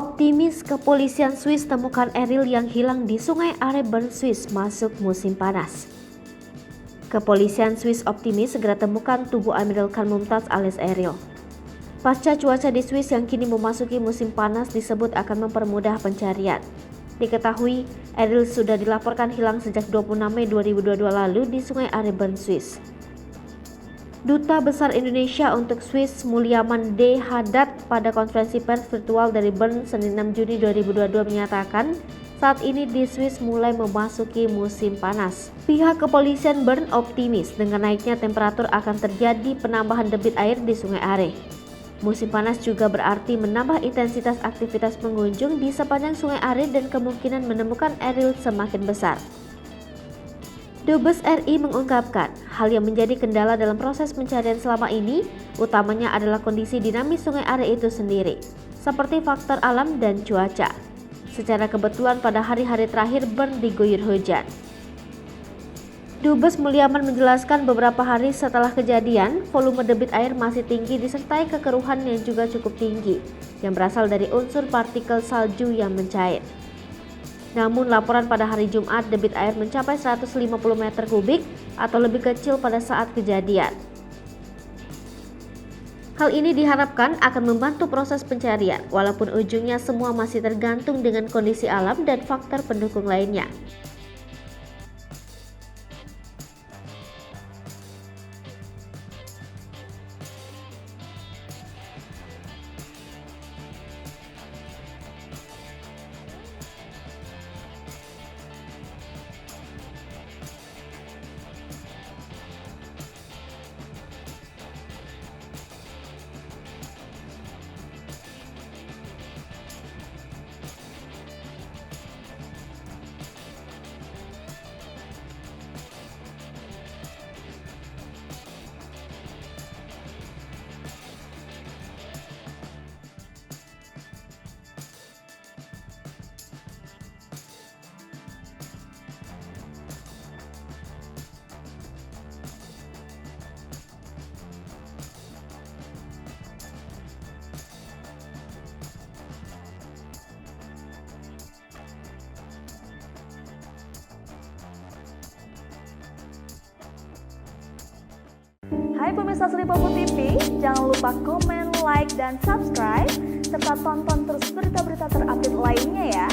Optimis kepolisian Swiss temukan Eril yang hilang di Sungai Are, Bern, Swiss masuk musim panas. Kepolisian Swiss optimis segera temukan tubuh Amirul Khan Mumtaz alias Eril. Pasca cuaca di Swiss yang kini memasuki musim panas disebut akan mempermudah pencarian. Diketahui, Eril sudah dilaporkan hilang sejak 26 Mei 2022 lalu di Sungai Are, Bern, Swiss. Duta Besar Indonesia untuk Swiss Mulyaman D. Haddad pada konferensi pers virtual dari Bern Senin 6 Juni 2022 menyatakan saat ini di Swiss mulai memasuki musim panas. Pihak kepolisian Bern optimis dengan naiknya temperatur akan terjadi penambahan debit air di Sungai Are. Musim panas juga berarti menambah intensitas aktivitas pengunjung di sepanjang Sungai Are dan kemungkinan menemukan Eril semakin besar. Dubes RI mengungkapkan, hal yang menjadi kendala dalam proses pencarian selama ini utamanya adalah kondisi dinamis Sungai Are itu sendiri, seperti faktor alam dan cuaca. Secara kebetulan pada hari-hari terakhir Bern diguyur hujan. Dubes Mulyaman menjelaskan beberapa hari setelah kejadian, volume debit air masih tinggi disertai kekeruhan yang juga cukup tinggi, yang berasal dari unsur partikel salju yang mencair. Namun laporan pada hari Jumat debit air mencapai 150 meter kubik atau lebih kecil pada saat kejadian. Hal ini diharapkan akan membantu proses pencarian, walaupun ujungnya semua masih tergantung dengan kondisi alam dan faktor pendukung lainnya. Hai pemirsa Sri Popo TV, jangan lupa komen, like, dan subscribe, serta tonton terus berita-berita terupdate lainnya ya.